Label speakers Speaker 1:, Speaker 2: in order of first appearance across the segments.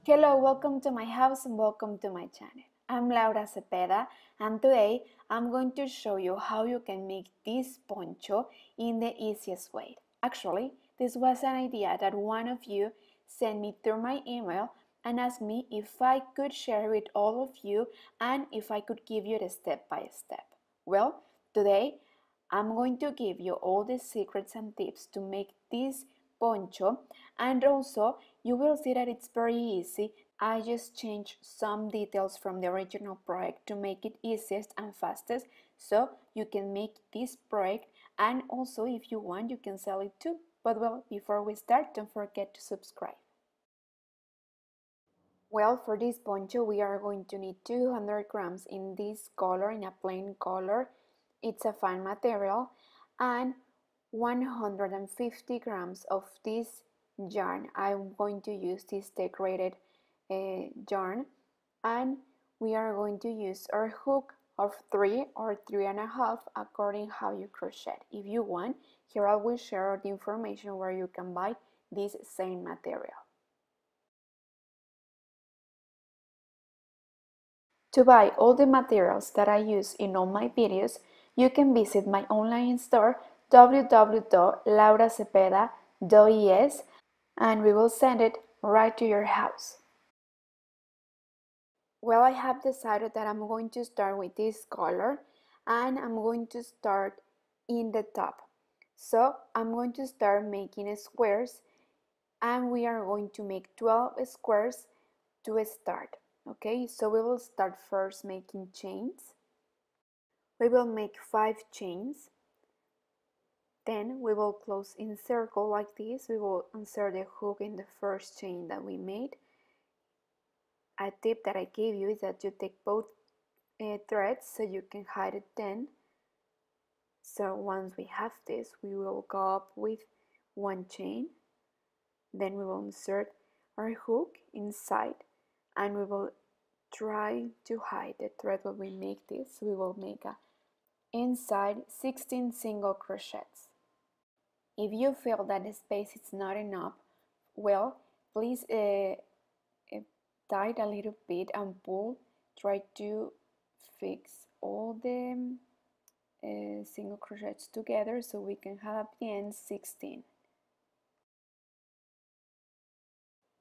Speaker 1: Hello, welcome to my house and welcome to my channel. I'm Laura Cepeda and today I'm going to show you how you can make this poncho in the easiest way. Actually, this was an idea that one of you sent me through my email and asked me if I could share with all of you and if I could give you the step by step. Well, today I'm going to give you all the secrets and tips to make this poncho, and also you will see that it's very easy. I just changed some details from the original project to make it easiest and fastest, so you can make this project, and also if you want you can sell it too. But well, before we start, don't forget to subscribe. Well, for this poncho we are going to need 200 grams in this color, in a plain color. It's a fine material, and 150 grams of this yarn. I'm going to use this degraded yarn, and we are going to use our hook of 3 or 3.5 according how you crochet. If you want, here I will share the information where you can buy this same material. To buy all the materials that I use in all my videos, you can visit my online store www.lauracepeda.es and we will send it right to your house. Well, I have decided that I'm going to start with this color and I'm going to start in the top. So I'm going to start making squares and we are going to make 12 squares to start. Okay, so we will start first making chains. We will make 5 chains. Then we will close in circle like this. We will insert the hook in the first chain that we made. A tip that I gave you is that you take both threads so you can hide it then. So once we have this, we will go up with 1 chain. Then we will insert our hook inside and we will try to hide the thread when we make this. We will make inside 16 single crochets. If you feel that the space is not enough, well, please tight a little bit and pull. Try to fix all the single crochets together so we can have at the end 16.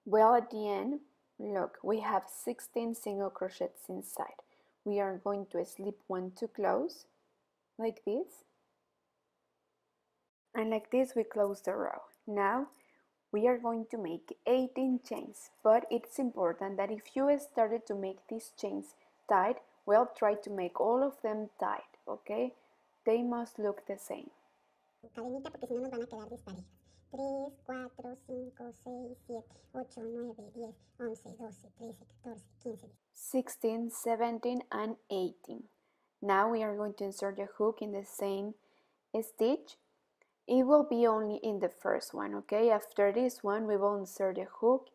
Speaker 1: Well, at the end, look, we have 16 single crochets inside. We are going to slip 1 to close like this, and like this we close the row. Now we are going to make 18 chains, but it's important that if you started to make these chains tight, well, try to make all of them tight, okay? They must look the same.
Speaker 2: Cadenita, porque si no nos van a quedar disparejas. 3, 4, 5, 6, 7, 8, 9, 10, 11, 12, 13, 14, 15,
Speaker 1: 16, 17, and 18. Now we are going to insert the hook in the same stitch. It will be only in the first one, okay? After this one, we will insert the hook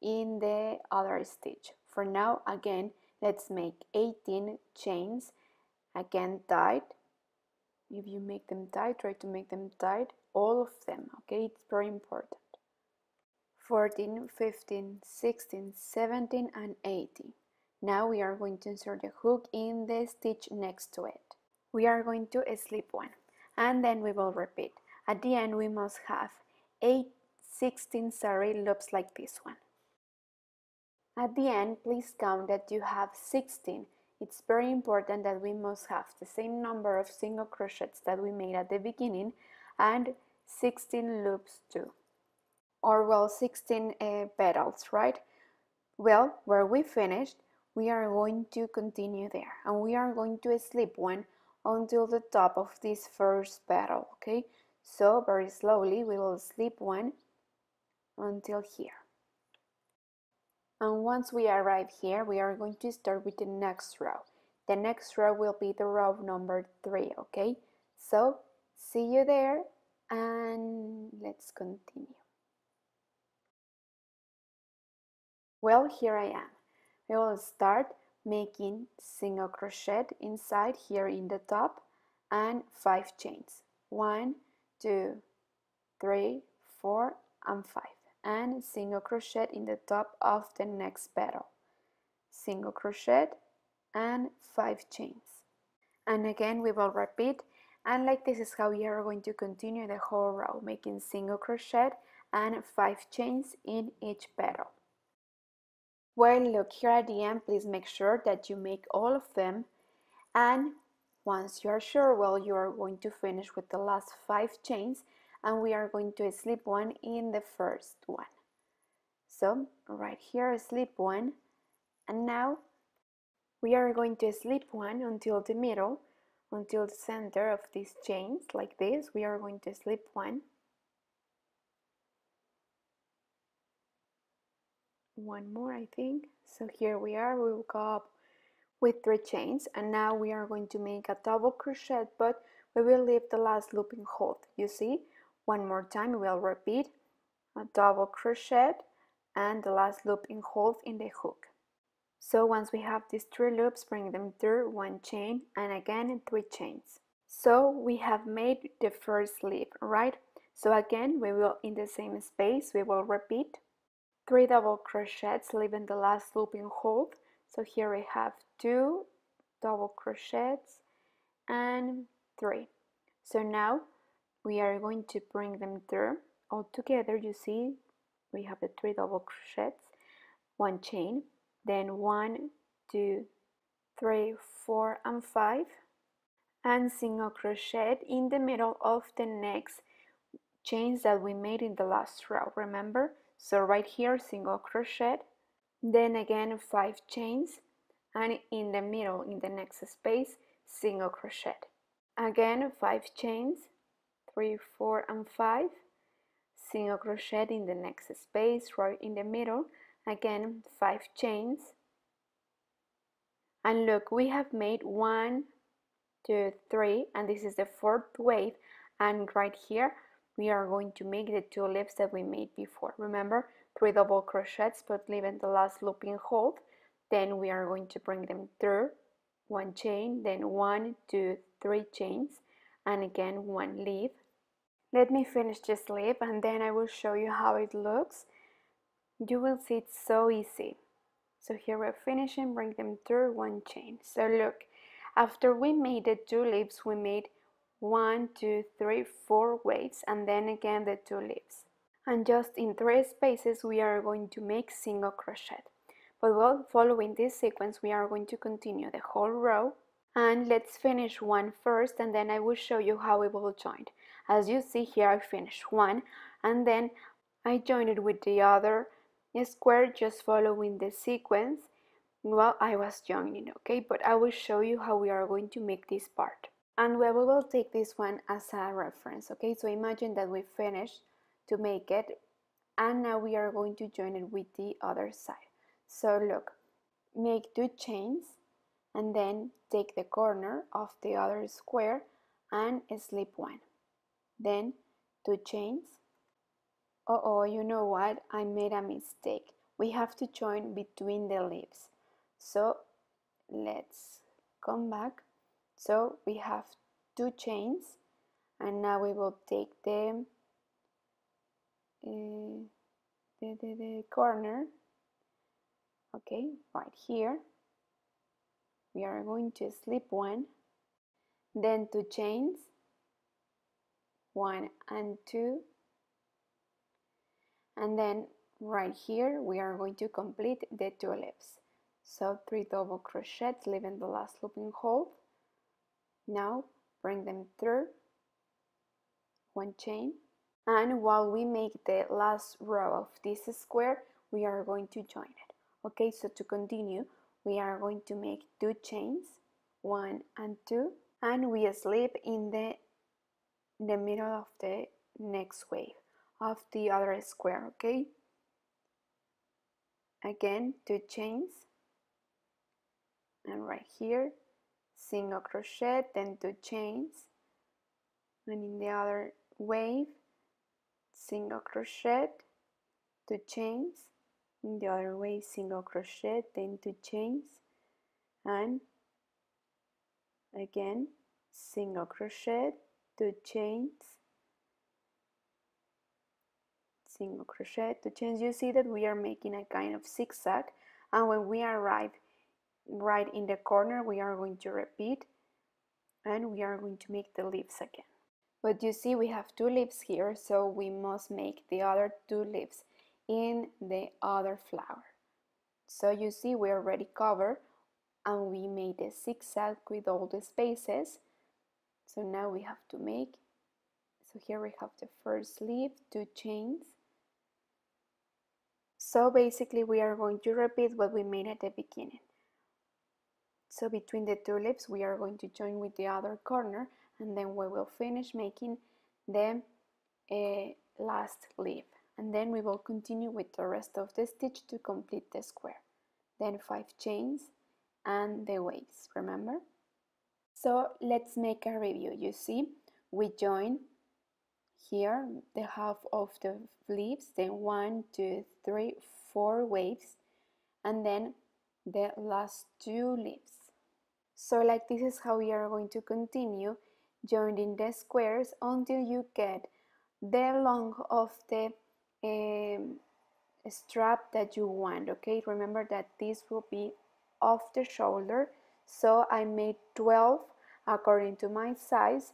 Speaker 1: in the other stitch. For now, again, let's make 18 chains, again tight. If you make them tight, try to make them tight, all of them, okay? It's very important. 14, 15, 16, 17, and 18. Now we are going to insert the hook in the stitch next to it. We are going to slip 1, and then we will repeat. At the end, we must have 16 loops like this one. At the end, please count that you have 16. It's very important that we must have the same number of single crochets that we made at the beginning and 16 loops too. Or well, 16 petals, right? Well, where we finished, we are going to continue there and we are going to slip 1 until the top of this first petal, okay? So very slowly we will slip 1 until here. And once we arrive here, we are going to start with the next row. The next row will be the row number 3, okay? So see you there and let's continue. Well, here I am. We will start making single crochet inside here in the top and 5 chains. 1, 2, 3, 4, and 5. and single crochet in the top of the next petal, single crochet and 5 chains. And again we will repeat, and like this is how we are going to continue the whole row, making single crochet and 5 chains in each petal. Well, look, here at the end, please make sure that you make all of them, and once you are sure, well, you are going to finish with the last 5 chains, and we are going to slip one in the first one. So right here, slip one, and now we are going to slip one until the middle, until the center of these chains, like this. We are going to slip one more, I think. So here we are, we will go up with 3 chains, and now we are going to make a double crochet, but we will leave the last looping hold. You see, one more time we will repeat a double crochet and the last looping hold in the hook. So once we have these 3 loops, bring them through 1 chain and again 3 chains. So we have made the first leaf, right? So again we will, in the same space, we will repeat 3 double crochets, leaving the last looping hold. So here we have 2 double crochets and 3. So now we are going to bring them through all together. You see, we have the 3 double crochets, 1 chain, then 1, 2, 3, 4, and 5, and single crochet in the middle of the next chains that we made in the last row, remember? So right here, single crochet, then again 5 chains, and in the middle, in the next space, single crochet. Again 5 chains, 3, 4, and 5, single crochet in the next space, right in the middle, again 5 chains, and look, we have made 1, 2, 3, and this is the 4th wave, and right here we are going to make the 2 leaves that we made before. Remember, 3 double crochets, but leaving the last looping hold. Then we are going to bring them through 1 chain, then 1, 2, 3 chains, and again 1 leaf. Let me finish this leaf and then I will show you how it looks. You will see it's so easy. So here we're finishing, bring them through 1 chain. So look, after we made the 2 leaves, we made 1, 2, 3, 4 waves, and then again the 2 leaves. And just in 3 spaces we are going to make single crochet. But well, following this sequence we are going to continue the whole row, and let's finish one first and then I will show you how we will join. As you see here, I finished one and then I joined it with the other square, just following the sequence while I was joining, okay? But I will show you how we are going to make this part. And we will take this one as a reference, okay? So imagine that we finished to make it and now we are going to join it with the other side. So look, make 2 chains and then take the corner of the other square and slip 1. Then 2 chains. Oh, you know what? I made a mistake. We have to join between the leaves. So let's come back. So we have 2 chains and now we will take the corner, okay, right here. We are going to slip 1, then 2 chains, 1 and 2, and then right here we are going to complete the 2 leaves. So 3 double crochets, leaving the last looping hold. Now bring them through 1 chain, and while we make the last row of this square we are going to join it. Okay, so to continue we are going to make 2 chains, 1 and 2, and we slip in the middle of the next wave of the other square, okay? Again 2 chains, and right here single crochet, then 2 chains, and in the other wave single crochet, 2 chains, in the other way single crochet, then 2 chains, and again single crochet, 2 chains, single crochet, 2 chains. You see that we are making a kind of zigzag, and when we arrive right in the corner we are going to repeat and we are going to make the leaves again. But you see we have 2 leaves here, so we must make the other 2 leaves in the other flower. So you see we already covered and we made a zigzag with all the spaces. So now we have to make, so here we have the first leaf, 2 chains. So basically we are going to repeat what we made at the beginning. So between the 2 leaves we are going to join with the other corner, and then we will finish making the last leaf, and then we will continue with the rest of the stitch to complete the square. Then 5 chains and the waves, remember? So let's make a review. You see we join here the half of the leaves, then 1, 2, 3, 4 waves, and then the last 2 leaves. So like this is how we are going to continue joining the squares until you get the length of the strap that you want. Okay, remember that this will be off the shoulder, so I made 12 according to my size,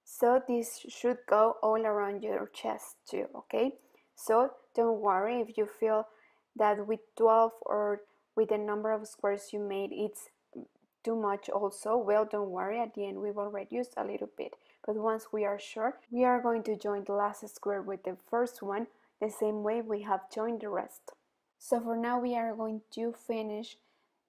Speaker 1: so this should go all around your chest too. Okay, so don't worry if you feel that with 12 or with the number of squares you made it's too much also. Well, don't worry, at the end we will reduce a little bit, but once we are sure, we are going to join the last square with the first one the same way we have joined the rest. So for now we are going to finish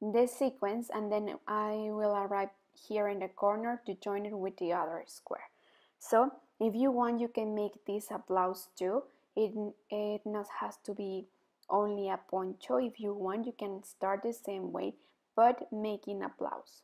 Speaker 1: this sequence, and then I will arrive here in the corner to join it with the other square. So if you want, you can make this a blouse too. It not has to be only a poncho. If you want, you can start the same way but making a blouse.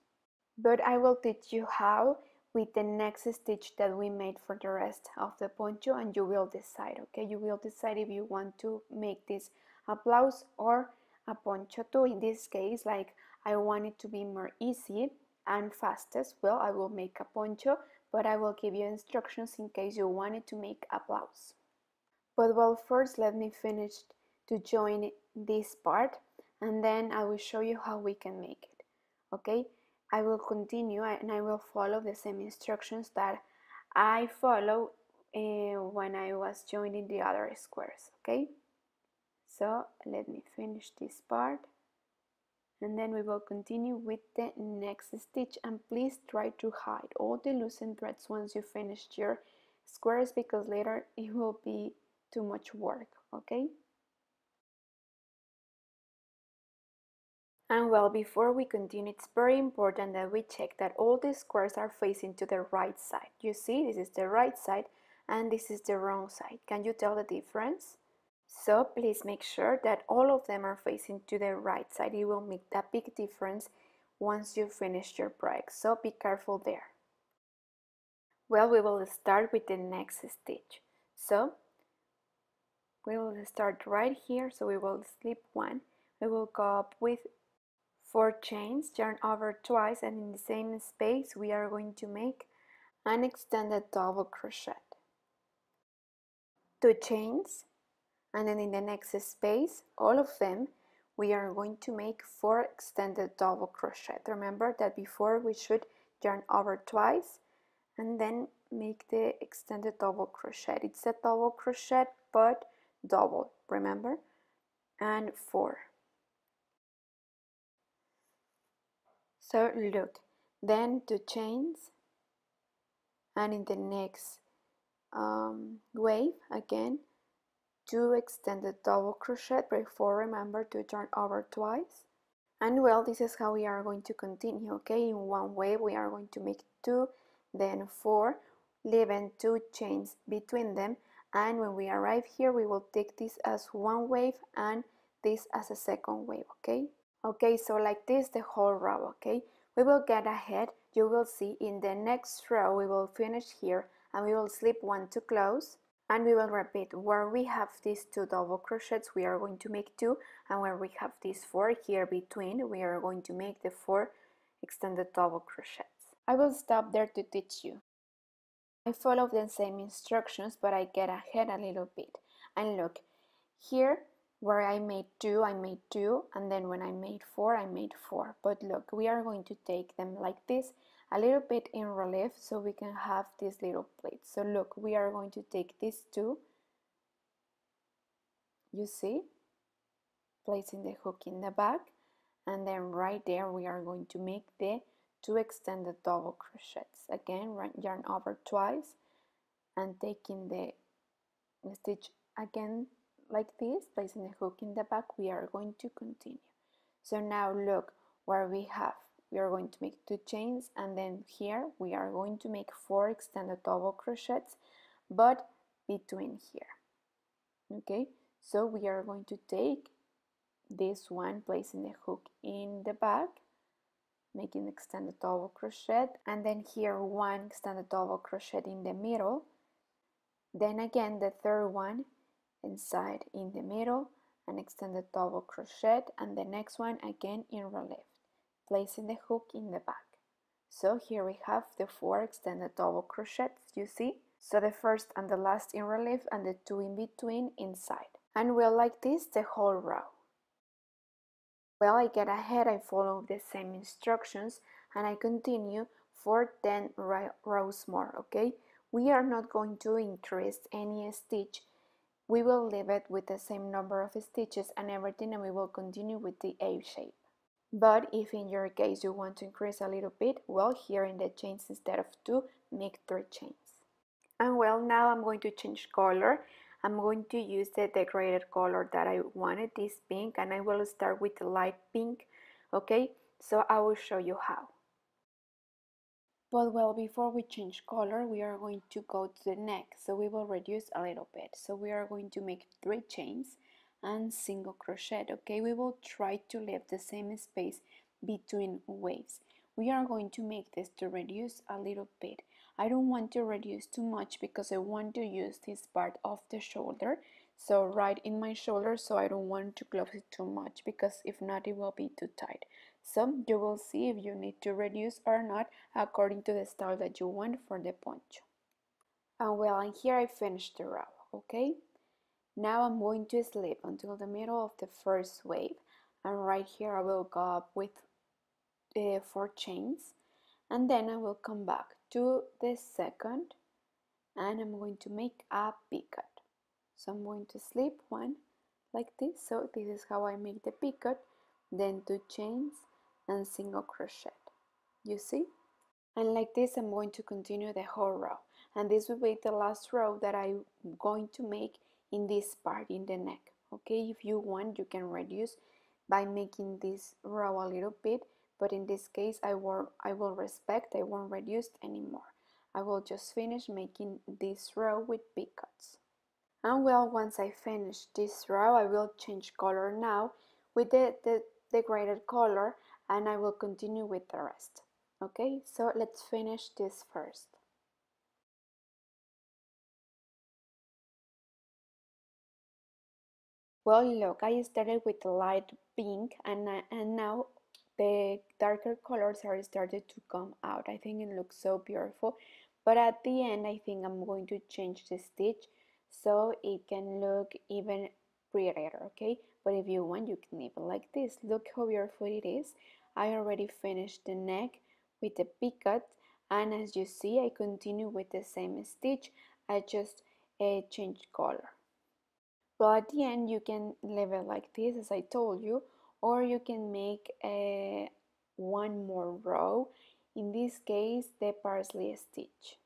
Speaker 1: But I will teach you how with the next stitch that we made for the rest of the poncho, and you will decide. Okay, you will decide if you want to make this a blouse or a poncho too. In this case, like I want it to be more easy and fastest, well, I will make a poncho, but I will give you instructions in case you wanted to make a blouse. But well, first let me finish to join this part, and then I will show you how we can make it. Okay, I will continue and I will follow the same instructions that I follow when I was joining the other squares. Okay, so let me finish this part, and then we will continue with the next stitch. And please try to hide all the loosened threads once you finish your squares, because later it will be too much work. Okay. And well, before we continue, it's very important that we check that all the squares are facing to the right side. You see, this is the right side and this is the wrong side. Can you tell the difference? So please make sure that all of them are facing to the right side. It will make a big difference once you finish your project, so be careful there. Well, we will start with the next stitch. So we will start right here. So we will slip 1. We will go up with 4 chains, turn over twice, and in the same space we are going to make an extended double crochet. 2 chains, and then in the next space, all of them, we are going to make 4 extended double crochet. Remember that before we should turn over twice and then make the extended double crochet. It's a double crochet but double, remember? And 4. So look, then 2 chains, and in the next wave again 2 extended double crochet before, remember to turn over twice. And well, this is how we are going to continue. Okay, in one wave we are going to make 2, then 4, leaving 2 chains between them, and when we arrive here we will take this as one wave and this as a second wave. Okay, so like this the whole row. Okay, we will get ahead. You will see in the next row we will finish here and we will slip 1 to close, and we will repeat. Where we have these 2 double crochets we are going to make 2, and where we have these 4 here between we are going to make the 4 extended double crochets. I will stop there to teach you. I follow the same instructions, but I get ahead a little bit. And look, Here where I made two, and then when I made four, I made four. But look, we are going to take them like this, a little bit in relief, so we can have these little plates. So look, we are going to take these two, you see, placing the hook in the back, and then right there we are going to make the two extended double crochets. Again, yarn over twice and taking the stitch again like this, placing the hook in the back. We are going to continue. So now look where we are going to make two chains, and then here we are going to make four extended double crochets, but between here. Okay, so we are going to take this one, placing the hook in the back, making extended double crochet, and then here one extended double crochet in the middle, then again the third one inside in the middle, an extended double crochet, and the next one again in relief, placing the hook in the back. So here we have the four extended double crochets, you see? So the first and the last in relief and the two in between inside. And we'll like this the whole row. Well, I get ahead, I follow the same instructions, and I continue for 10 rows more, okay? We are not going to increase any stitch. We will leave it with the same number of stitches and everything, and we will continue with the A shape. But if in your case you want to increase a little bit, well, here in the chains, instead of 2, make 3 chains. And well, now I'm going to change color. I'm going to use the degraded color that I wanted, this pink, and I will start with the light pink, okay? So I will show you how. But well, before we change color, we are going to go to the neck, so we will reduce a little bit. So we are going to make 3 chains and single crochet, okay? We will try to leave the same space between waves. We are going to make this to reduce a little bit. I don't want to reduce too much because I want to use this part of the shoulder, so right in my shoulder, so I don't want to close it too much because if not it will be too tight. So you will see if you need to reduce or not according to the style that you want for the poncho. And well, and here I finished the row, okay? Now I'm going to slip until the middle of the first wave, and right here I will go up with 4 chains, and then I will come back to the second, and I'm going to make a picot. So I'm going to slip one like this, so this is how I make the picot, then 2 chains and single crochet, you see? And like this I'm going to continue the whole row, and this will be the last row that I'm going to make in this part, in the neck, okay? If you want, you can reduce by making this row a little bit, but in this case I won't reduce anymore. I will just finish making this row with picots. And well, once I finish this row, I will change color now with the degraded color, and I will continue with the rest. Okay, so let's finish this first. Well, look, I started with the light pink, and now the darker colors are started to come out. I think it looks so beautiful, but at the end I think I'm going to change the stitch so it can look even prettier, okay? But if you want, you can leave it like this. Look how beautiful it is. I already finished the neck with the picot, and as you see, I continue with the same stitch. I just changed color. Well, at the end you can leave it like this, as I told you, or you can make one more row, in this case the parsley stitch,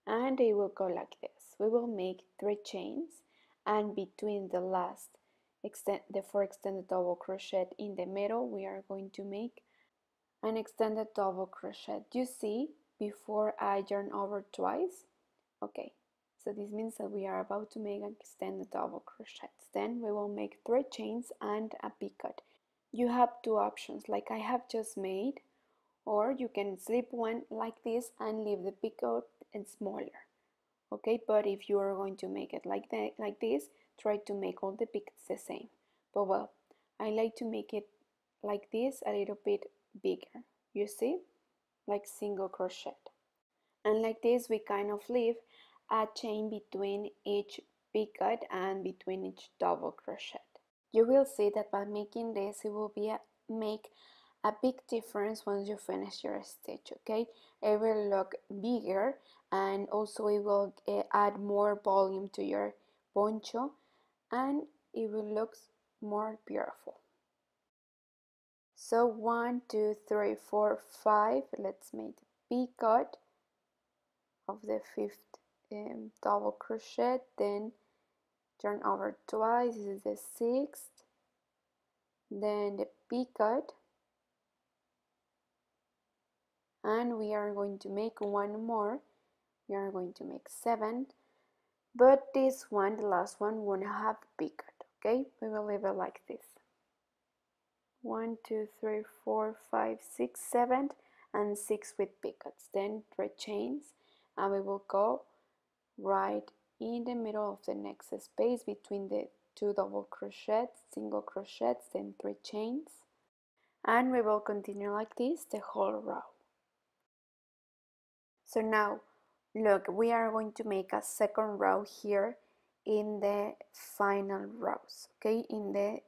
Speaker 1: and they will go like this. We will make 3 chains, and between the 4 extended double crochet in the middle, we are going to make an extended double crochet. You see, before I yarn over twice, okay? So this means that we are about to make an extended double crochets. Then we will make 3 chains and a picot. You have 2 options, like I have just made, or you can slip one like this and leave the picot smaller. Okay, but if you are going to make it like this, try to make all the picots the same. But well, I like to make it like this, a little bit bigger. You see, like single crochet. And like this we kind of leave a chain between each picot and between each double crochet. You will see that by making this, it will make a big difference once you finish your stitch, okay? It will look bigger and also it will add more volume to your poncho and it will look more beautiful. So 1, 2, 3, 4, 5, let's make the picot of the fifth double crochet, then turn over twice, this is the sixth, then the picot, and we are going to make one more. We are going to make 7, but this one, the last one, won't have picot, okay? We will leave it like this. 1, 2, 3, 4, 5, 6, 7, and 6 with picots. Then 3 chains, and we will go right in the middle of the next space between the 2 double crochets, single crochets, then 3 chains, and we will continue like this the whole row. So now look, we are going to make a second row here in the final rows, okay, in the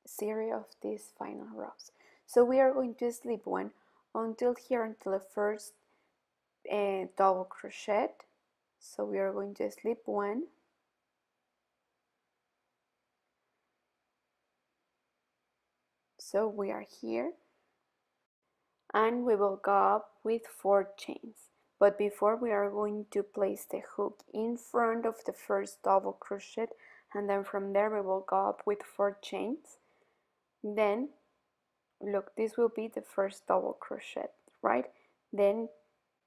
Speaker 1: series of these final rows. So we are going to slip one until here, until the first double crochet. So we are going to slip one, so we are here, and we will go up with 4 chains. But before, we are going to place the hook in front of the first double crochet, and then from there we will go up with 4 chains. Then look, this will be the first double crochet, right? Then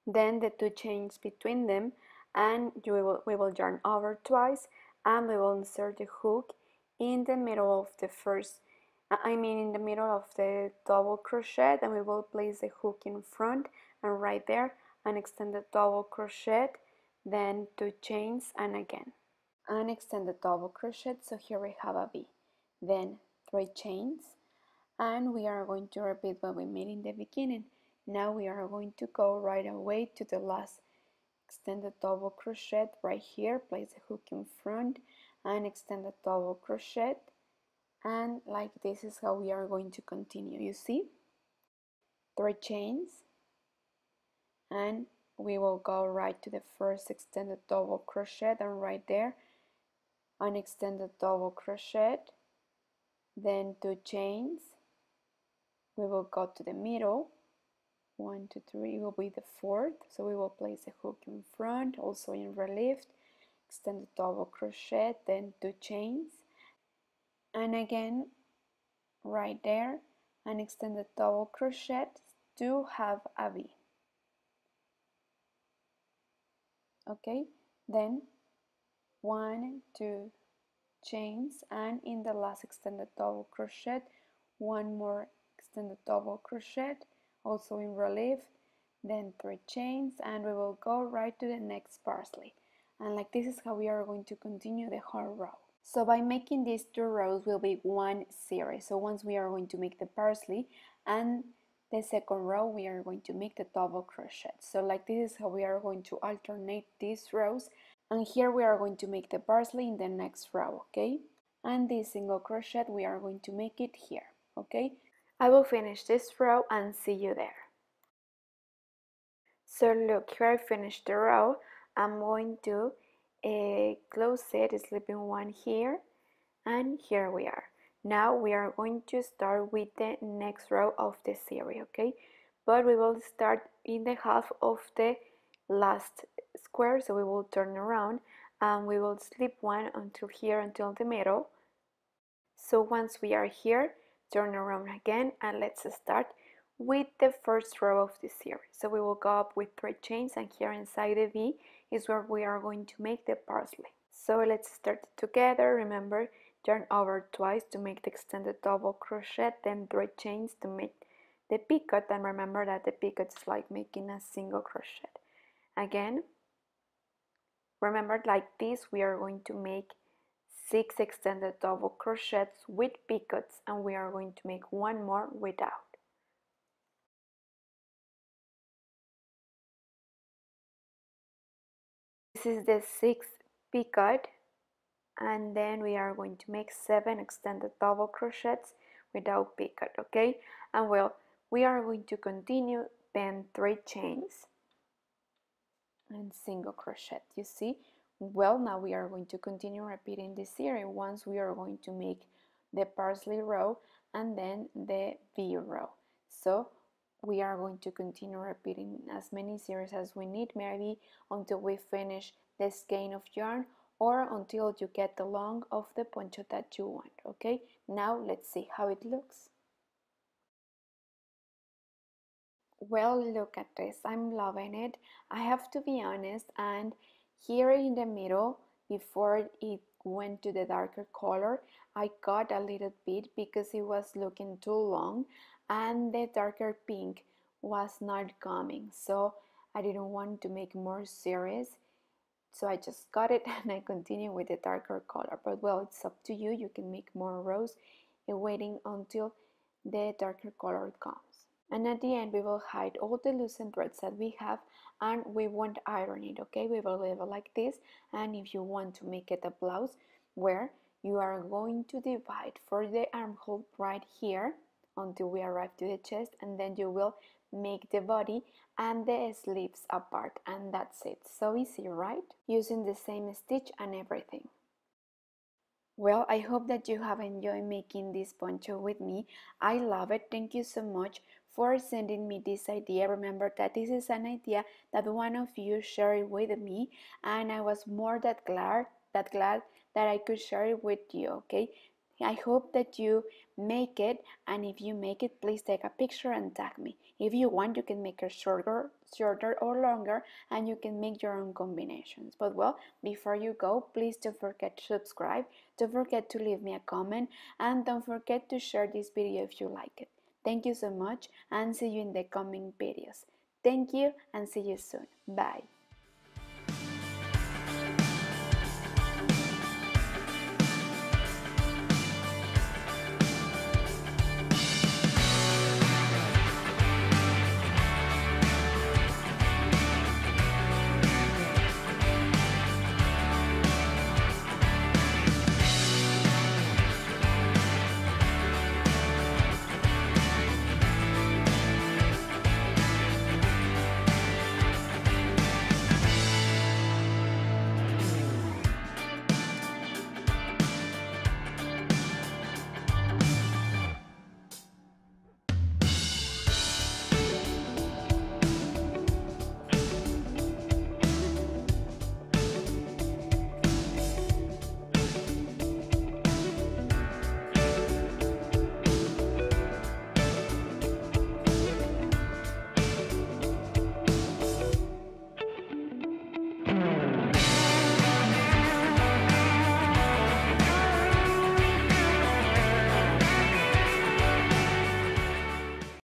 Speaker 1: the 2 chains between them, and we will yarn over twice, and we will insert the hook in the middle of the first, in the middle of the double crochet, and we will place the hook in front and right there, and extend the double crochet, then 2 chains, and again, and extend the double crochet. So here we have a V, then 3 chains, and we are going to repeat what we made in the beginning. Now we are going to go right away to the last, extend the double crochet right here, place the hook in front and extend the double crochet, and like this is how we are going to continue. You see, 3 chains, and we will go right to the first extended double crochet, and right there an extended double crochet, then 2 chains, we will go to the middle, 1, 2, 3 will be the fourth, so we will place the hook in front, also in relief, extend the double crochet, then 2 chains, and again right there, and extend the double crochet to have a V. Okay, then 1, 2 chains, and in the last extended double crochet, one more extended double crochet, also in relief, then 3 chains, and we will go right to the next parsley. And like this is how we are going to continue the whole row. So by making these 2 rows will be one series. So once we are going to make the parsley, and the second row we are going to make the double crochet. So like this is how we are going to alternate these rows, and here we are going to make the parsley in the next row, okay? And this single crochet we are going to make it here, okay? I will finish this row and see you there. So look, here I finished the row. I'm going to close it, slipping one here, and here we are. Now we are going to start with the next row of the series, okay? But we will start in the half of the last square, so we will turn around and we will slip one until here, until the middle. So once we are here, turn around again, and let's start with the first row of the series. So we will go up with 3 chains, and here inside the V is where we are going to make the parsley. So let's start it together. Remember, yarn over twice to make the extended double crochet, then 3 chains to make the picot, and remember that the picot is like making a single crochet. Again, remember, like this we are going to make 6 extended double crochets with picots, and we are going to make one more without. This is the 6th picot, and then we are going to make 7 extended double crochets without picot, okay? And well, we are going to continue, then 3 chains and single crochet, you see? Well, now we are going to continue repeating this series. Once we are going to make the parsley row and then the V row. So we are going to continue repeating as many series as we need, maybe until we finish the skein of yarn or until you get the long of the poncho that you want, okay? Now let's see how it looks. Well, look at this, I'm loving it. I have to be honest, and here in the middle, before it went to the darker color, I cut a little bit because it was looking too long and the darker pink was not coming, so I didn't want to make more series, so I just cut it and I continue with the darker color. But well, it's up to you, you can make more rows waiting until the darker color comes. And at the end we will hide all the loosened threads that we have, and we won't iron it, okay? We will leave it like this. And if you want to make it a blouse, where you are going to divide for the armhole right here until we arrive to the chest, and then you will make the body and the sleeves apart, and that's it. So easy, right? Using the same stitch and everything. Well, I hope that you have enjoyed making this poncho with me. I love it. Thank you so much for sending me this idea. Remember that this is an idea that one of you shared with me, and I was more that glad that I could share it with you, okay? I hope that you make it, and if you make it, please take a picture and tag me. If you want, you can make it shorter or longer, and you can make your own combinations. But well, before you go, please don't forget to subscribe, don't forget to leave me a comment, and don't forget to share this video if you like it. Thank you so much, and see you in the coming videos. Thank you, and see you soon. Bye.